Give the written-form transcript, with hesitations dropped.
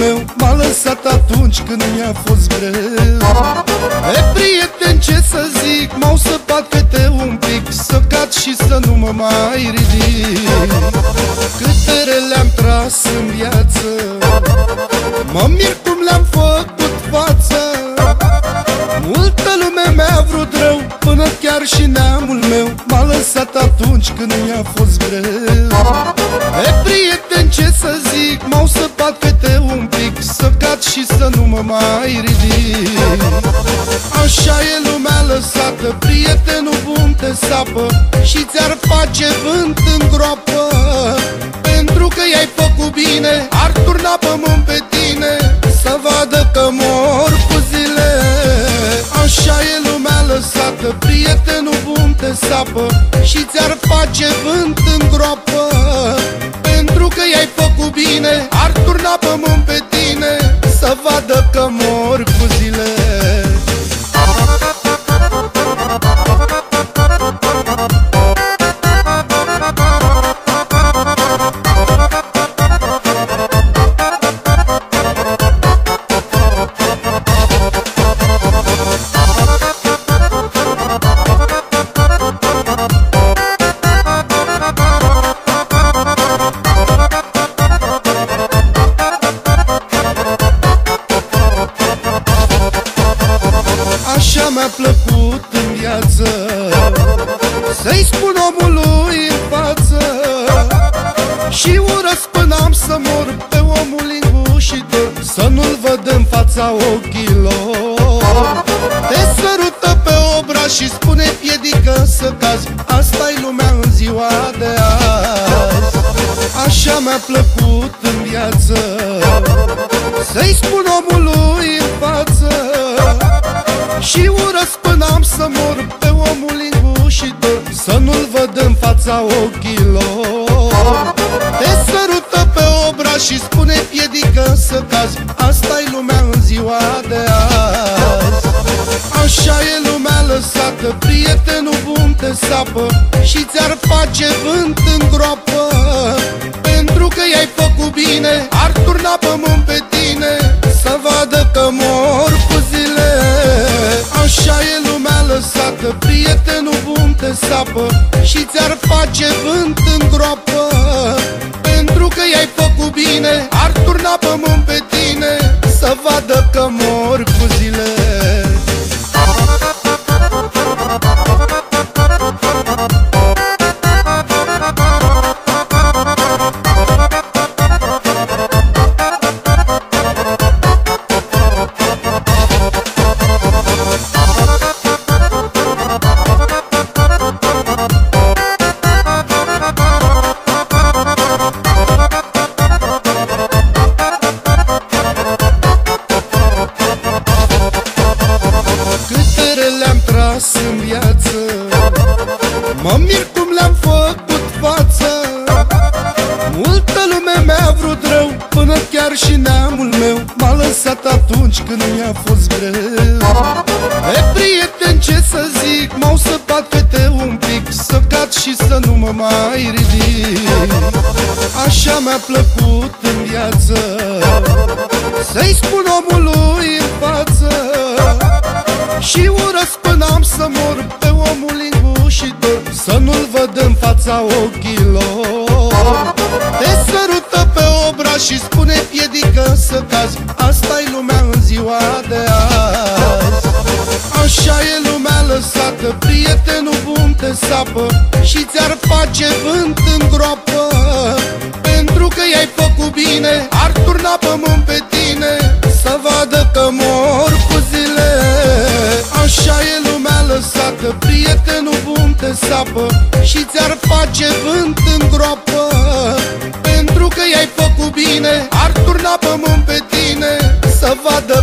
meu m-a lăsat atunci când mi-a fost greu. E, prieten, ce să zic, m-au săpat fete un pic, să cad și să nu mă mai ridic. Câte rele am tras în viață, mă mir cum le-am făcut față. Multă lume mi-a vrut rău, până chiar și neamul meu m-a lăsat atunci când mi-a fost greu. E, prieten, ce să zic, m-au săpat fete un pic, să cad și să nu mă mai ridic. Așa e lumea lăsată, prietenul bun te sapă și ți-ar face vânt în groapă. Pentru că i-ai făcut bine, ar turna pământ pe tine, să vadă că mor cu zile. Așa e lumea lăsată, prietenul bun te sapă și ți-ar face vânt în groapă. Pentru că i-ai făcut bine, ar turna pământ pe tine, să vadă că mor cu zile. Așa mi-a plăcut în viață să-i spun omului în față, și urăsc până am să mor pe omul lingușitor, să nu-l văd în fața ochilor. Te sărută pe obraz și spune piedică să cazi, asta-i lumea în ziua de azi. Așa mi-a plăcut în viață să-i spun omului în față, și urăsc până am să mor pe omul lingușitor, să nu-l văd în fața ochilor. Te sărută pe obraz și spune piedică să cazi, asta-i lumea în ziua de azi. Așa e lumea lăsată, prietenul bun te sapă și ți-ar face vânt în groapă. Pentru că i-ai făcut bine, ar turna pământ pe tine, să vadă că mor cu zile. Așa e lumea lăsată, prietenul bun te sapă și ți-ar face vânt în groapă. Pentru că i-ai făcut bine, ar turna pământ pe tine, să vadă că mor cu zile. Le-am tras în viață, mă mir cum le-am făcut față. Multă lume mi-a vrut rău, până chiar și neamul meu m-a lăsat atunci când mi-a fost greu. E, prieten, ce să zic, m-au săpat fete un pic, să cad și să nu mă mai ridic. Așa mi-a plăcut în viață să-i spun omului în față, și urăsc până am să mor pe omul lingușitor, să nu-l văd în fața ochilor. Te sărută pe obraz și spune piedică să cazi, asta-i lumea în ziua de azi. Așa e lumea lăsată, prietenul bun te sapă și ți-ar face vânt în groapă. Pentru că i-ai făcut bine, ar turna pământ pe tine, să vadă că mor cu zile. Așa e lumea lăsată, prietenul bun te sapă și ți-ar face vânt în groapă. Pentru că i-ai făcut bine, ar turna pământ pe tine, să vadă